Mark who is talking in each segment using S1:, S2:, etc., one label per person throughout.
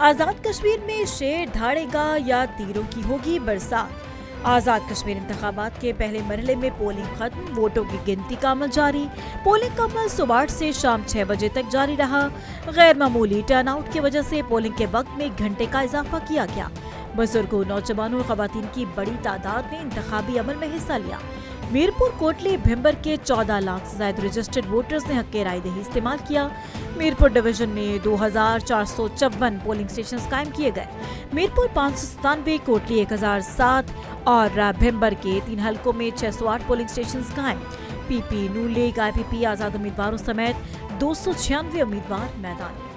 S1: आज़ाद कश्मीर में शेर धाड़ेगा या तीरों की होगी बरसात। आज़ाद कश्मीर इंतखाबात के पहले मरहले में पोलिंग खत्म, वोटों की गिनती का अमल जारी। पोलिंग का अमल सुबह 8 से शाम 6 बजे तक जारी रहा। गैर मामूली टर्नआउट की वजह से पोलिंग के वक्त में 1 घंटे का इजाफा किया गया। बुजुर्गों, नौजवानों और खवातीन की बड़ी तादाद ने इंतखाबी अमल में हिस्सा लिया। मीरपुर कोटली भिंबर के 14 लाख से ज्यादा रजिस्टर्ड वोटर्स ने हक राय दही इस्तेमाल किया। मीरपुर डिवीजन में 2454 पोलिंग स्टेशन कायम किए गए। मीरपुर 597, कोटली 1007 और भिंबर के 3 हलकों में 608 पोलिंग स्टेशन कायम। पीपी, नून लीग, IPP आजाद उम्मीदवारों समेत 296 उम्मीदवार मैदान में।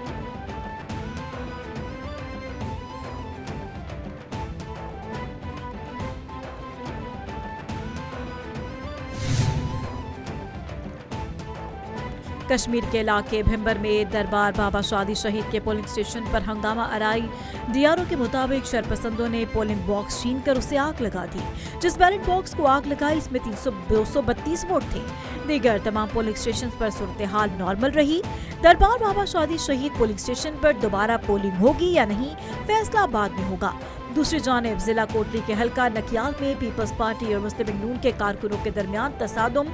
S1: कश्मीर के इलाके भिंबर में दरबार बाबा शादी शहीद के पोलिंग स्टेशन पर हंगामा आराई। डीआरओ के मुताबिक शरपसंदों ने पोलिंग बॉक्स छीन कर उसे आग लगा दी। जिस बैलेट बॉक्स को आग लगाई इसमें 232 वोट थे। दीगर तमाम पोलिंग स्टेशन पर सूरत हाल नॉर्मल रही। दरबार बाबा शादी शहीद पोलिंग स्टेशन पर दोबारा पोलिंग होगी या नहीं, फैसला बाद में होगा। दूसरी जानिब जिला कोटली के हल्का नकियाल में पीपल्स पार्टी और मुस्लिम लीग नून के कारकुनों के दरमियान तसादुम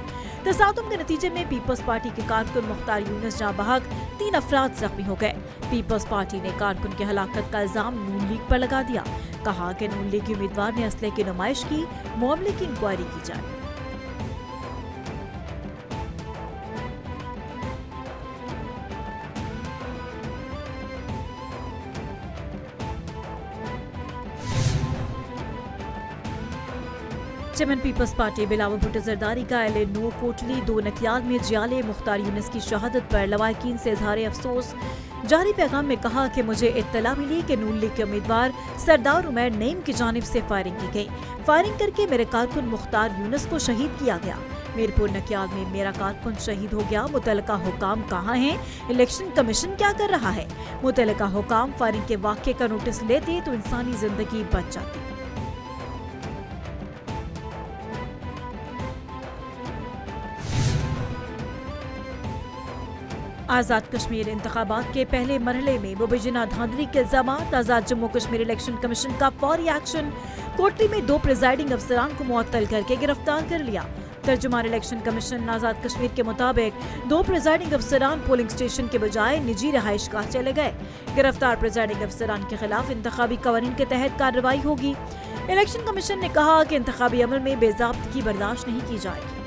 S1: के नतीजे में पीपल्स पार्टी के कारकुन मुख्तार यूनुस जहां बहक 3 अफराद जख्मी हो गए। पीपल्स पार्टी ने कारकुन की हलाकत का इल्जाम नून लीग पर लगा दिया। कहा कि नून लीग उम्मीदवार ने असले की नुमाइश की, मामले की इंक्वायरी की जाए। चेयरमैन पीपल्स पार्टी बिलावल भुट्टो जरदारी का एल9 कोटली 2 नकियाल में जियाले मुख्तार यूनुस की शहादत पर लवाहिकीन से इजहार अफसोस। जारी पैगाम में कहा कि मुझे इत्तला मिली कि नून लीग के उम्मीदवार सरदार उमैर नईम की जानिब से फायरिंग की गई। फायरिंग करके मेरे कारकुन मुख्तार यूनुस को शहीद किया गया। मीरपुर नकियाल में मेरा कारकुन शहीद हो गया। मुतल्लिका हुकाम कहाँ हैं? इलेक्शन कमीशन क्या कर रहा है? मुतल्लिका हुकाम फायरिंग के वाक़े का नोटिस लेते तो इंसानी जिंदगी बच जाती। आज़ाद कश्मीर इंतखाबात के पहले मरहले में मुबैना धांधली के इल्जामात। आज़ाद जम्मू कश्मीर इलेक्शन कमीशन का फौरी एक्शन। कोटली में 2 प्रिजाइडिंग अफसरान को मुअत्तल करके गिरफ्तार कर लिया। तर्जुमान इलेक्शन कमीशन आज़ाद कश्मीर के मुताबिक 2 प्रिजाइडिंग अफसरान पोलिंग स्टेशन के बजाय निजी रहाइश गाह चले गए। गिरफ्तार प्रिजाइडिंग अफसरान के खिलाफ इंतखाबी कवानीन के तहत कार्रवाई होगी। इलेक्शन कमीशन ने कहा कि इंतखाबी अमल में बेज़ाब्तगी बर्दाश्त नहीं की जाएगी।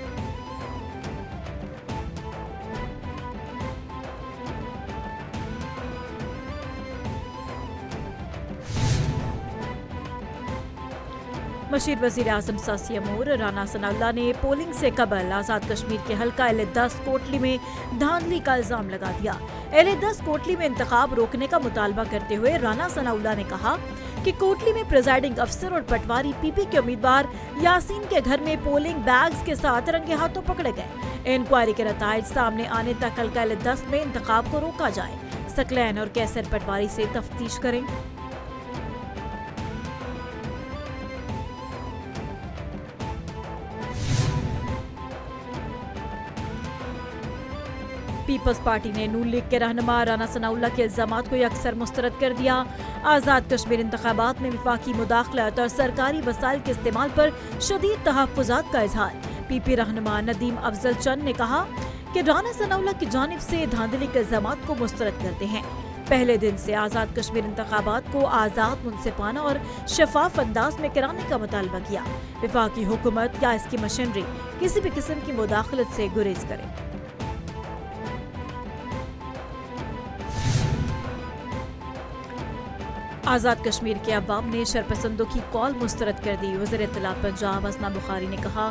S1: मशीर वज़ीर आज़म सासी अमूर राना सनाउल्लाह ने पोलिंग से कबल आज़ाद कश्मीर के हल्का एल10 कोटली में धांधली का इल्जाम लगा दिया। एल10 कोटली में इंतखाब रोकने का मुतालबा करते हुए राना सनाउल्लाह ने कहा कि कोटली में प्रिजाइडिंग अफसर और पटवारी पीपी के उम्मीदवार यासीन के घर में पोलिंग बैग्स के साथ रंगे हाथों पकड़े गए। इंक्वायरी के नताइज सामने आने तक हल्का एल10 में इंतखाब को रोका जाए। सकलैन और कैसर पटवारी से तफ्तीश करें। पीपल्स पार्टी ने नून लीग के रहनुमा राना सनाउल्लाह के इल्जामात को अक्सर मुस्तरद कर दिया। आज़ाद कश्मीर इंतखाबात में विफाकी मुदाखलत और सरकारी वसाइल के इस्तेमाल पर शदीद तहफ़्फ़ुज़ात का इजहार। पीपी रहनुमा नदीम अफजल चंद ने कहा कि राना सनाउल्लाह की जानिब से धांधली के इल्जामात को मुस्तरद करते हैं। पहले दिन से आज़ाद कश्मीर इंतखाबात को आज़ाद, मुनसिफाना और शफाफ अंदाज में कराने का मुतालबा किया। विफाकी हुकूमत या इसकी मशीनरी किसी भी किस्म की मुदाखलत से गुरेज करे। आज़ाद कश्मीर के अवाम ने शरपसंदों की कॉल मुस्तरद कर दी। वज़ीर इत्तलात पंजाब असना बुखारी ने कहा,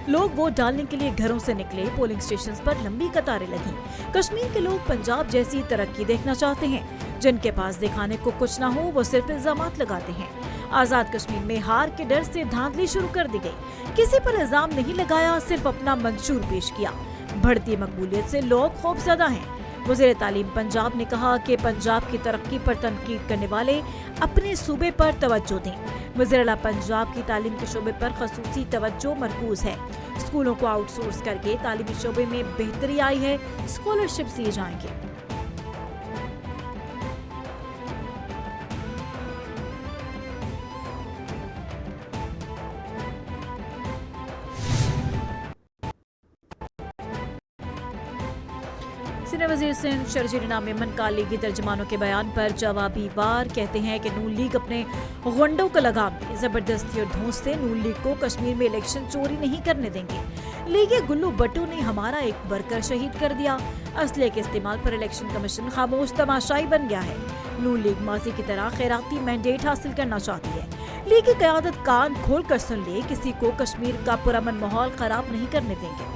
S1: लोग वोट डालने के लिए घरों से निकले, पोलिंग स्टेशन पर लंबी कतारें लगी। कश्मीर के लोग पंजाब जैसी तरक्की देखना चाहते हैं। जिनके पास दिखाने को कुछ ना हो वो सिर्फ इल्जामात लगाते हैं। आज़ाद कश्मीर में हार के डर से धांधली शुरू कर दी गई। किसी पर इल्जाम नहीं लगाया, सिर्फ अपना मंशूर पेश किया। बढ़ती मकबूलियत से लोग खौफजदा हैं। वज़ीर तालीम पंजाब ने कहा कि पंजाब की तरक्की पर तनकीद करने वाले अपने सूबे पर तवज्जो दें। वज़ीर आला पंजाब की तालीम के शोबे पर खसूसी तवज्जो मरकूज है। स्कूलों को आउटसोर्स करके तालीमी शोबे में बेहतरी आई है। स्कॉलरशिप दिए जाएंगे। सीनियर वजीर सिंध शर्जील मेमन का लीगी तर्जमानों के बयान पर जवाबी वार कहते हैं कि नून लीग अपने गुंडों को लगाम दे, जबरदस्ती और धौंस से नून लीग को कश्मीर में इलेक्शन चोरी नहीं करने देंगे। लीगी गुल्लू बट्टू ने हमारा एक वर्कर शहीद कर दिया। असले के इस्तेमाल पर इलेक्शन कमीशन खामोश तमाशाई बन गया है। नून लीग माजी की तरह खैराती मैंडेट हासिल करना चाहती है। लीग की क़यादत कान खोल कर सुन ले, किसी को कश्मीर का पुरअमन माहौल खराब नहीं करने देंगे।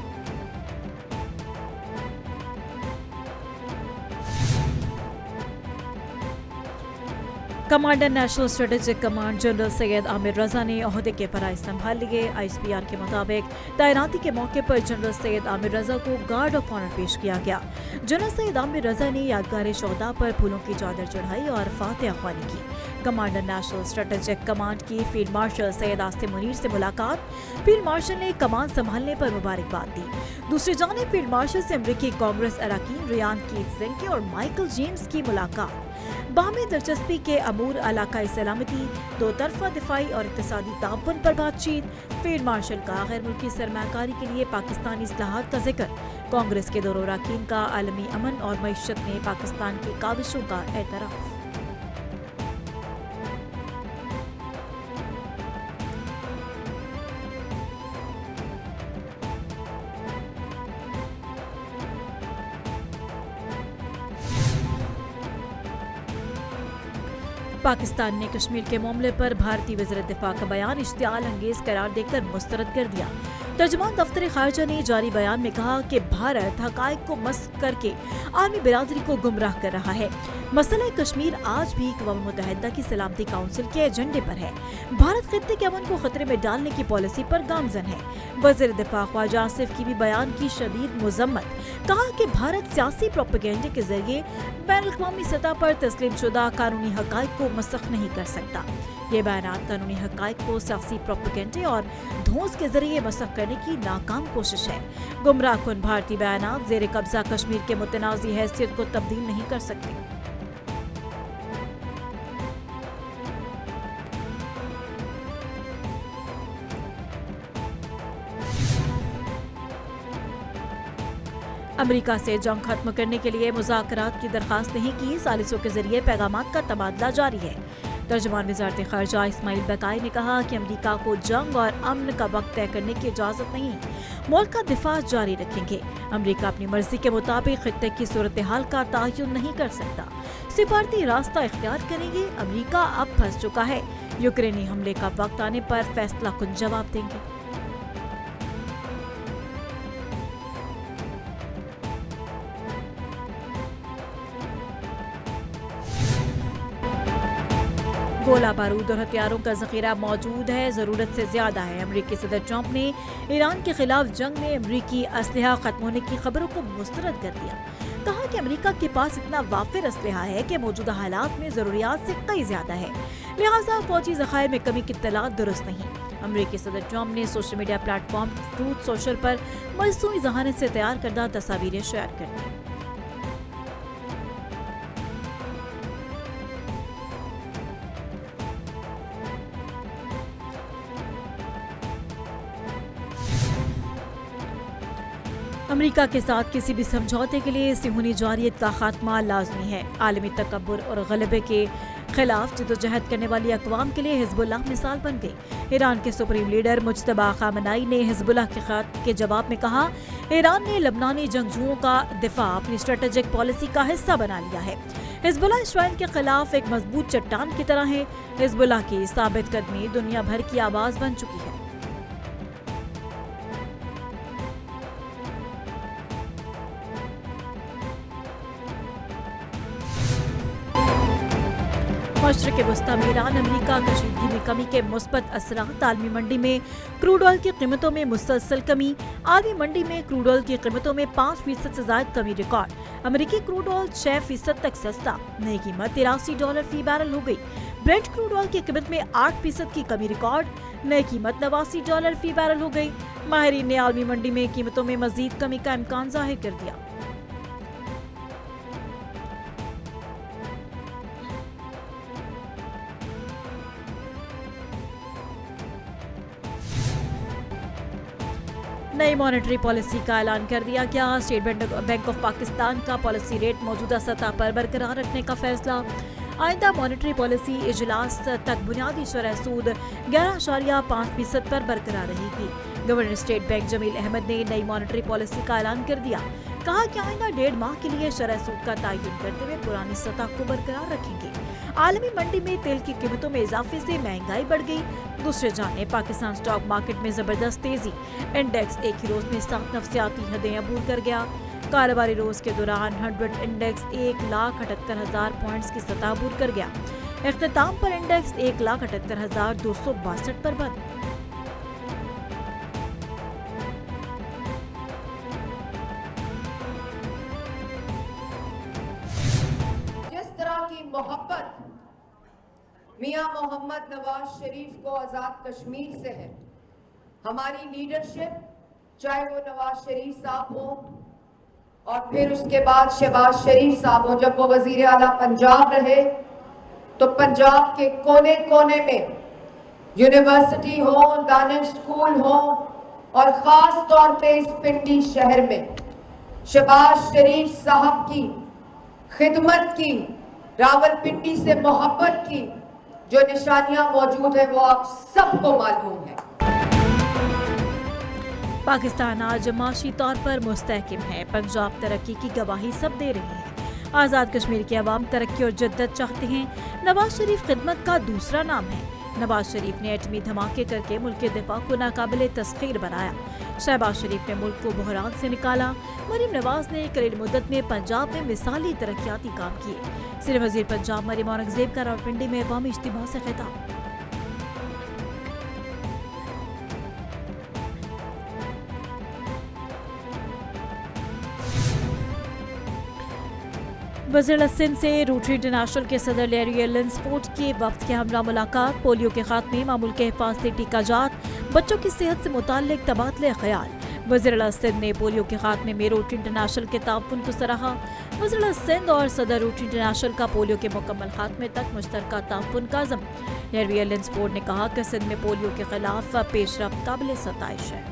S1: Commander national strategic command general Syed Amir Raza ने ओहदे के फराइज संभाल लिए। ISPR के मुताबिक तैनाती के मौके पर जनरल सैयद आमिर रजा को गार्ड ऑफ ऑनर पेश किया गया। जनरल सैयद आमिर रजा ने यादगार शोहदा पर फूलों की चादर चढ़ाई और फातिहा ख्वानी की। कमांडर नेशनल स्ट्रेटेजिक कमांड की फील्ड मार्शल सैयद आसिम मुनीर से मुलाकात। फील्ड मार्शल ने कमान संभालने पर मुबारकबाद दी। दूसरी जानिब फील्ड मार्शल से अमरीकी कांग्रेस अरकान रियान कीथ ज़िंके और माइकल जेम्स की मुलाकात। बाहमी दिलचस्पी के अमूर, इलाकाई सलामती, दो तरफा दिफाई और इक़्तिसादी ताउन पर बातचीत। फील्ड मार्शल का गैर मुल्की सरमायाकारी के लिए पाकिस्तानी इस्लाहात का जिक्र। कांग्रेस के दोनों अरकान का आलमी अमन और मईशत में पाकिस्तान की काविशों का एतराफ़। पाकिस्तान ने कश्मीर के मामले पर भारतीय वज़ीर दिफा का बयान इश्तियाल अंगेज करार देकर मुस्तरद कर दिया। तर्जुमान दफ्तर खारजा ने जारी बयान में कहा कि भारत हक़ाइक़ को मस्ख़ करके आलमी बिरादरी को गुमराह कर रहा है। मसला कश्मीर आज भी अक़वाम मुत्तहिदा की सलामती काउंसिल के एजेंडे पर है। भारत खित्ते के अमन को खतरे में डालने की पॉलिसी पर गामजन है। वज़ीर दिफा ख्वाजा आसिफ की भी बयान की शदीद मज़म्मत। कहा कि भारत सियासी प्रोपेगेंडे के जरिए बैनुल-अक़वामी सतह पर तस्लीम शुदा कानूनी हक़ाइक़ को मस्ख़ नहीं कर सकता। ये बयान कानूनी हक़ाइक़ को सियासी प्रोपेगेंडे और धौंस के जरिए मस्ख़ करने की नाकाम कोशिश है। गुमराहकुन भारतीय बयानात ज़ेर कब्ज़ा कश्मीर के मुतनाज़ी हैसियत को तब्दील नहीं कर सकते। अमेरिका से जंग खत्म करने के लिए मुज़ाकरात की दरख्वास्त नहीं की, सालिसों के जरिए पैगामात का तबादला जारी है। तर्जुमान वज़ारत ख़ारजा इस्माइल बकाई ने कहा कि अमेरिका को जंग और अमन का वक्त तय करने की इजाज़त नहीं, मुल्क का दिफा जारी रखेंगे। अमेरिका अपनी मर्जी के मुताबिक खित्ते की सूरत हाल का तयन नहीं कर सकता, सिफारती रास्ता इख्तियार करेंगे। अमेरिका अब फंस चुका है, यूक्रेनी हमले का वक्त आने पर फैसला कुन जवाब देंगे। गोला बारूद और हथियारों का जखीरा मौजूद है, जरूरत से ज्यादा है। अमेरिकी सदर ट्रंप ने ईरान के खिलाफ जंग में अमेरिकी असलहा खत्म होने की खबरों को मुस्तरद कर दिया। कहा कि अमेरिका के पास इतना वाफिर असलहा है कि मौजूदा हालात में जरूरियात से कई ज्यादा है, लिहाजा फौजी ज़खायर में कमी की इत्तला दुरुस्त नहीं। अमेरिकी सदर ट्रंप ने social media platform truth social पर मजसूई जहानत से तैयार करदा तस्वीरें शेयर कर दी। अमेरिका के साथ किसी भी समझौते के लिए सिहूनी जारियत का खात्मा लाजमी है। आलमी तकब्बुर और गलबे के खिलाफ जदोजहद करने वाली अक़वाम के लिए हिज़्बुल्लाह मिसाल बन गई। ईरान के सुप्रीम लीडर मुज्तबा खामनाई ने हिज़्बुल्लाह के खत के जवाब में कहा, ईरान ने लबनानी जंगजुओं का दिफा अपनी स्ट्रेटेजिक पॉलिसी का हिस्सा बना लिया है। हिज़्बुल्लाह इसराइल के खिलाफ एक मजबूत चट्टान की तरह है। हिज़्बुल्लाह की साबित कदमी दुनिया भर की आवाज़ बन चुकी है। मशरिक़ वस्ता में ईरान अमेरिका कशीदगी में कमी के मुस्बत असरात। आलमी मंडी में क्रूड ऑयल की कीमतों में मुसलसल कमी। आलमी मंडी में क्रूड ऑयल की कीमतों में 5% से ज्यादा कमी रिकॉर्ड। अमेरिकी क्रूड ऑयल 6% तक सस्ता, नई कीमत $83 फी बैरल हो गई। ब्रेंट क्रूड ऑयल की कीमत में 8% की कमी रिकॉर्ड, नई कीमत $89 फी बैरल हो गई। माहिरीन ने आलमी मंडी में कीमतों में मजीद कमी का इम्कान जाहिर कर दिया। नई मॉनेटरी पॉलिसी का ऐलान कर दिया गया। स्टेट बैंक ऑफ पाकिस्तान का पॉलिसी रेट मौजूदा सतह पर बरकरार रखने का फैसला। आइंदा मॉनेटरी पॉलिसी इजलास तक बुनियादी शरह सूद 11.5% पर बरकरार रहेगी। गवर्नर स्टेट बैंक जमील अहमद ने नई मॉनेटरी पॉलिसी का ऐलान कर दिया। कहा कि आइंदा 1.5 माह के लिए शरह सूद का तयन करते हुए पुरानी सतह को बरकरार रखेंगे। आलमी मंडी में तेल की कीमतों में इजाफे से महंगाई बढ़ गई। दूसरे जाने पाकिस्तान स्टॉक मार्केट में जबरदस्त तेजी। इंडेक्स एक ही रोज में 7 नफ्सियाती हदें अबूर कर गया। कारोबारी रोज के दौरान 100 इंडेक्स 1,78,000 पॉइंट्स की सतह अबूर कर गया। इख्तिताम पर इंडेक्स 1,78,262 पर बंद।
S2: की मोहब्बत मियां मोहम्मद नवाज शरीफ को आजाद कश्मीर से है, हमारी लीडरशिप चाहे वो नवाज शरीफ साहब हो और फिर उसके बाद शहबाज शरीफ साहब हो, जब वो वजीर आला पंजाब रहे तो पंजाब के कोने कोने में यूनिवर्सिटी हो, दानिश स्कूल हो और खास तौर पे इस पिंडी शहर में शहबाज शरीफ साहब की खिदमत की, रावलपिंडी से मोहब्बत की जो निशानियां मौजूद है वो आप सबको मालूम है।
S1: पाकिस्तान आज माशी तौर पर मुस्तहकिम है। पंजाब तरक्की की गवाही सब दे रहे हैं। आज़ाद कश्मीर के अवाम तरक्की और जद्दत चाहते हैं। नवाज शरीफ खिदमत का दूसरा नाम है। नवाज शरीफ ने एटमी धमाके करके मुल्क के दिफा को नाकाबिले तस्खीर बनाया। शहबाज शरीफ ने मुल्क को बहरान से निकाला। मरीम नवाज ने करील मुद्दत में पंजाब में मिसाली तरक्याती काम किए। सिर वजीर पंजाब मरीम औरंगजेब का रावलपिंडी में अवामी इज्तिमा से खिताब। वज़ीर सिंध से रोटरी इंटरनेशनल के सदर लैरी एलिसपोर्ट के वफ्द के हमरा मुलाकात। पोलियो के खात्मे, मामूल के हिफाजती टीकाजात, बच्चों की सेहत से मुताल्लिक तबादले ख्याल। वज़ीर सिंध ने पोलियो के खात्मे में रोटरी इंटरनेशनल के ताउन को सराहा। वज़ीर सिंध और सदर रोटरी इंटरनेशनल का पोलियो के मुकम्मल खात्मे तक मुश्तरका ताउन का अज़म। लैरी एलिसपोर्ट ने कहा कि सिंध में पोलियो के खिलाफ पेशरफ्त काबिल सताइश है।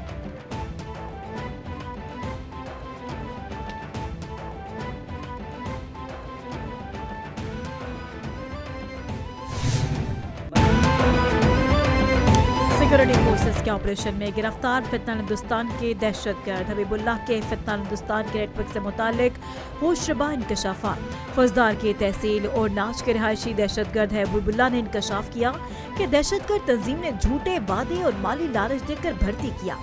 S1: सिक्योरिटी फोर्सेस के ऑपरेशन में गिरफ्तार फितनान हिंदुस्तान के दहशतगर्द हबीबुल्लाह के फितनान हिंदुस्तान के नेटवर्क से मुतालिक होशरबा इंकशाफात। फौजदार की तहसील और नाच के रिहायशी दहशतगर्द हबीबुल्लाह ने इंकशाफ किया कि दहशतगर्द तंजीम ने झूठे वादे और माली लालच देकर भर्ती किया।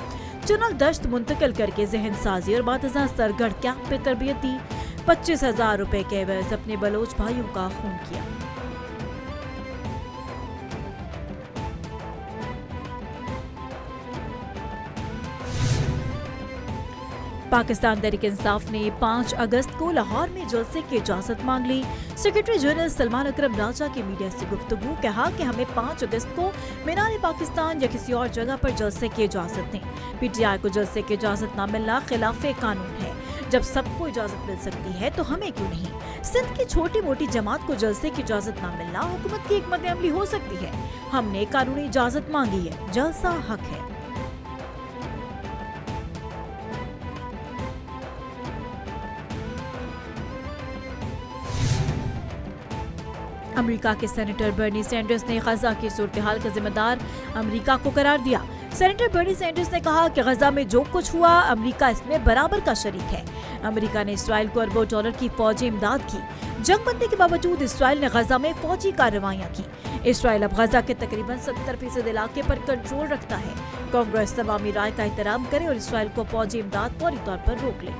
S1: चुनल दश्त मुंतकिल करके जहन साजी और बातज़ा सरगढ़ कैंप में तरबियत दी। 25,000 रुपए के एवज अपने बलोच भाइयों का खून किया। पाकिस्तान तहरीक इंसाफ ने 5 अगस्त को लाहौर में जलसे की इजाजत मांग ली। सेक्रेटरी जनरल सलमान अकरम राजा की मीडिया से गुफ्तगू। कहा कि हमें 5 अगस्त को मीनार पाकिस्तान या किसी और जगह पर जलसे की इजाजत दें। PTI को जलसे की इजाजत न मिलना खिलाफ कानून है। जब सबको इजाजत मिल सकती है तो हमें क्यों नहीं। सिंध की छोटी मोटी जमात को जलसे की इजाजत न मिलना हुकूमत की हिकमत अमली हो सकती है। हमने कानूनी इजाजत मांगी है, जलसा हक है। अमेरिका के सेनेटर बर्नी सैंडर्स ने गजा की सूरत-ए-हाल का जिम्मेदार अमेरिका को करार दिया। सेनेटर बर्नी सैंडर्स ने कहा कि गजा में जो कुछ हुआ अमेरिका इसमें बराबर का शरीक है। अमेरिका ने इसराइल को अरबों डॉलर की फौजी इमदाद की। जंगबंदी के बावजूद इसराइल ने गजा में फौजी कार्रवाइयां की। इसराइल अब गजा के तकरीबन 70% इलाके पर कंट्रोल रखता है। कांग्रेस अवामी राय का एहतराम करे और इसराइल को फौजी इमदाद फौरी तौर पर रोक ले।